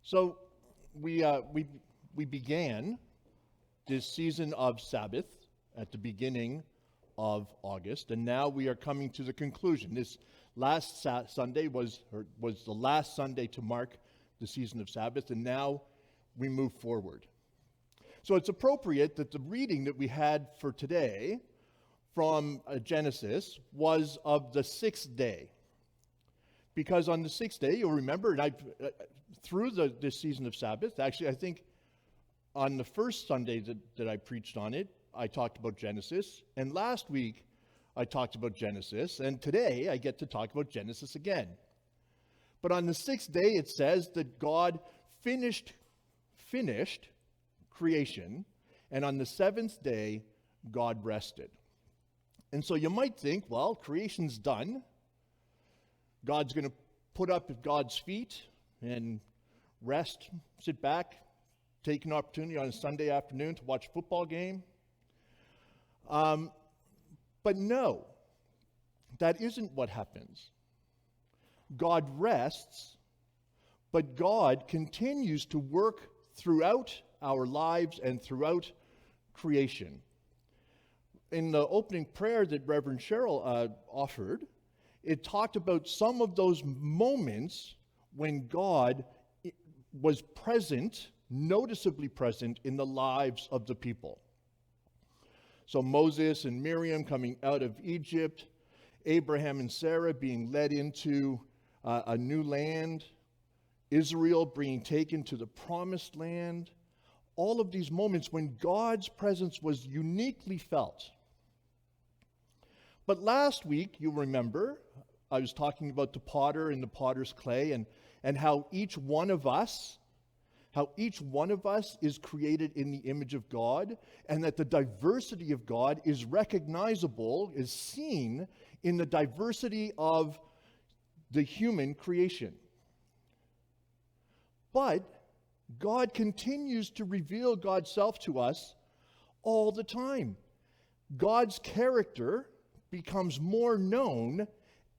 So we began this season of Sabbath at the beginning of August, and now we are coming to the conclusion. This last Sunday was the last Sunday to mark the season of Sabbath, and now we move forward. So it's appropriate that the reading that we had for today from Genesis was of the sixth day. Because on the sixth day, you'll remember, and through this season of Sabbath, actually I think on the first Sunday that I preached on it, I talked about Genesis, and last week I talked about Genesis, and today I get to talk about Genesis again. But on the sixth day it says that God finished creation, and on the seventh day God rested. And so you might think, well, creation's done. God's going to put up at God's feet and rest, sit back, take an opportunity on a Sunday afternoon to watch a football game. But no, that isn't what happens. God rests, but God continues to work throughout our lives and throughout creation. In the opening prayer that Reverend Cheryl offered, it talked about some of those moments when God was present, noticeably present in the lives of the people. So Moses and Miriam coming out of Egypt, Abraham and Sarah being led into a new land, Israel being taken to the promised land, all of these moments when God's presence was uniquely felt. But last week, you remember, I was talking about the potter and the potter's clay and how each one of us is created in the image of God, and that the diversity of God is recognizable, is seen in the diversity of the human creation. But God continues to reveal God's self to us all the time. God's character becomes more known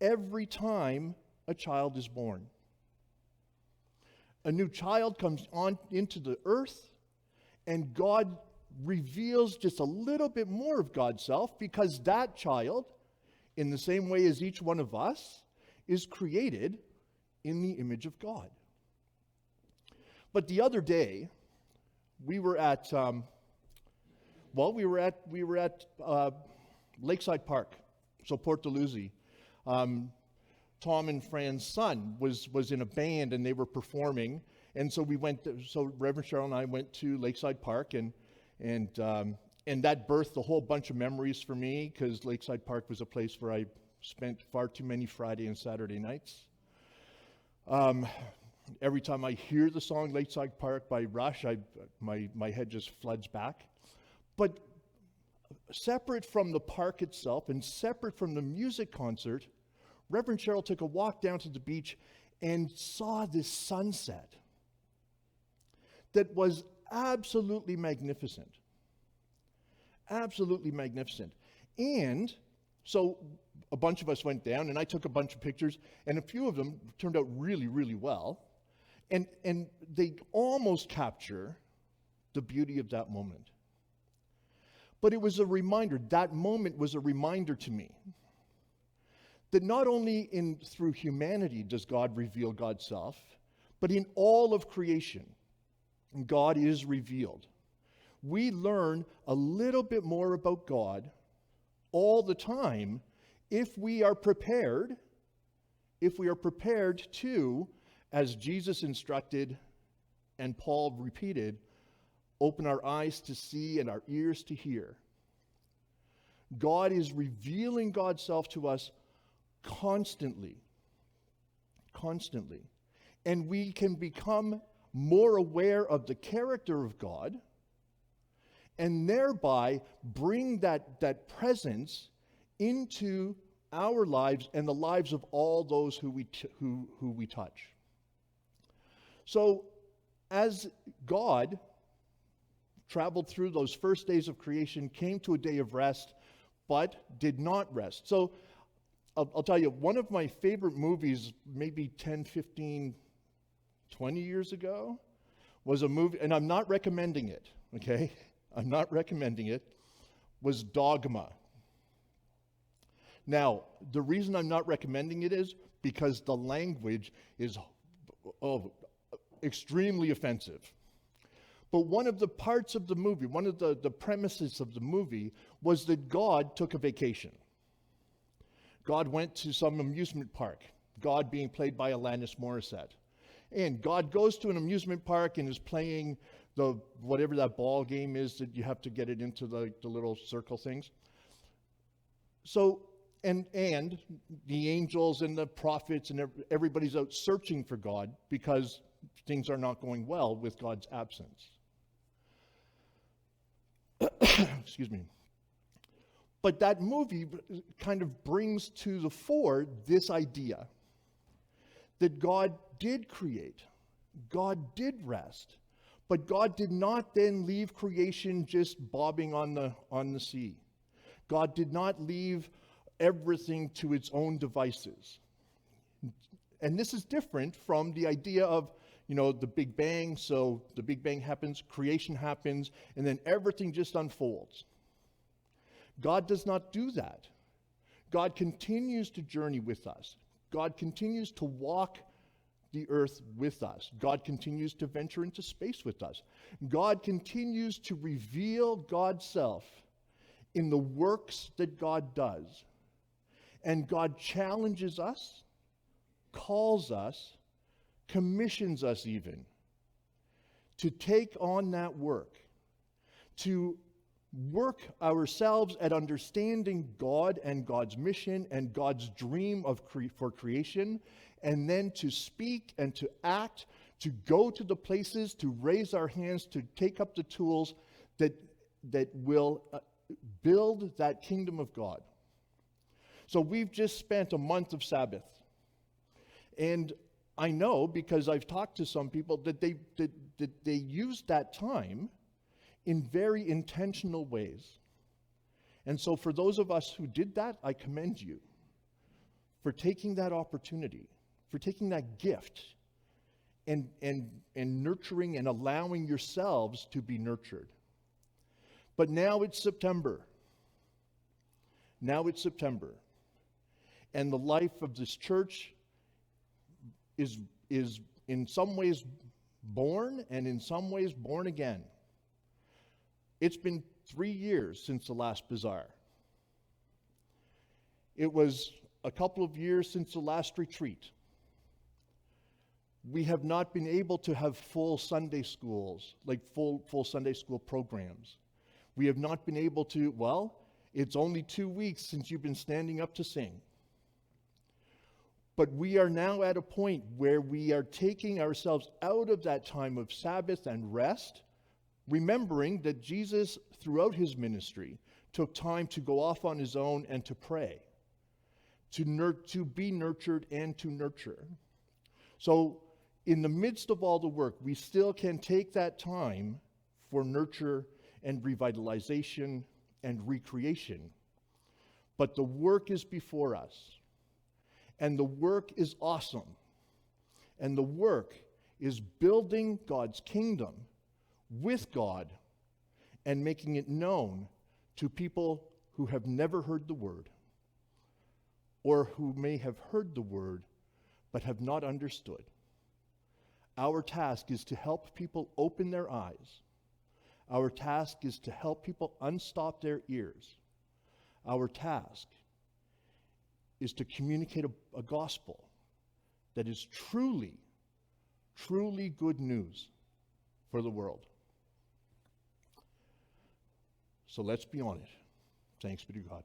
every time a child is born. A new child comes on into the earth, and God reveals just a little bit more of God's self, because that child, in the same way as each one of us, is created in the image of God. But the other day, we were at Lakeside Park, so Port Dalhousie. Tom and Fran's son was in a band, and they were performing, and so Reverend Cheryl and I went to Lakeside Park, and that birthed a whole bunch of memories for me, because Lakeside Park was a place where I spent far too many Friday and Saturday nights. Every time I hear the song Lakeside Park by Rush, my head just floods back. But separate from the park itself and separate from the music concert, Reverend Cheryl took a walk down to the beach and saw this sunset that was absolutely magnificent. Absolutely magnificent. And so a bunch of us went down, and I took a bunch of pictures, and a few of them turned out really, really well. And they almost capture the beauty of that moment. But it was a reminder, that moment was a reminder to me that not only through humanity does God reveal God's self, but in all of creation, God is revealed. We learn a little bit more about God all the time if we are prepared to, as Jesus instructed and Paul repeated, open our eyes to see and our ears to hear. God is revealing God's self to us constantly. And we can become more aware of the character of God, and thereby bring that presence into our lives and the lives of all those who we touch. So as God traveled through those first days of creation, came to a day of rest, but did not rest. So I'll tell you, one of my favorite movies, maybe 10, 15, 20 years ago, was a movie, and I'm not recommending it, okay? I'm not recommending it, was Dogma. Now, the reason I'm not recommending it is because the language is extremely offensive. But one of the parts of the movie, one of the premises of the movie was that God took a vacation. God went to some amusement park, God being played by Alanis Morissette. And God goes to an amusement park and is playing the whatever that ball game is that you have to get it into the little circle things. So, and the angels and the prophets and everybody's out searching for God because things are not going well with God's absence. Excuse me. But that movie kind of brings to the fore this idea that God did create, God did rest, but God did not then leave creation just bobbing on the sea. God did not leave everything to its own devices. And this is different from the idea of, the Big Bang. So the Big Bang happens, creation happens, and then everything just unfolds. God does not do that. God continues to journey with us. God continues to walk the earth with us. God continues to venture into space with us. God continues to reveal God's self in the works that God does. And God challenges us, calls us, commissions us even to take on that work, to work ourselves at understanding God and God's mission and God's dream for creation, and then to speak and to act, to go to the places, to raise our hands, to take up the tools that will build that kingdom of God. So we've just spent a month of Sabbath. And I know, because I've talked to some people, that they used that time in very intentional ways. And so for those of us who did that, I commend you for taking that opportunity, for taking that gift and nurturing and allowing yourselves to be nurtured. But now it's September. Now it's September. And the life of this church is in some ways born and in some ways born again. It's been 3 years since the last bazaar. It was a couple of years since the last retreat. We have not been able to have full Sunday schools, like full Sunday school programs. We have not been able to, it's only 2 weeks since you've been standing up to sing. But we are now at a point where we are taking ourselves out of that time of Sabbath and rest, remembering that Jesus, throughout his ministry, took time to go off on his own and to pray, to be nurtured and to nurture. So in the midst of all the work, we still can take that time for nurture and revitalization and recreation. But the work is before us. And the work is awesome. And the work is building God's kingdom with God and making it known to people who have never heard the word, or who may have heard the word but have not understood. Our task is to help people open their eyes. Our task is to help people unstop their ears. Our task is to communicate a gospel that is truly, truly good news for the world. So let's be on it. Thanks be to God.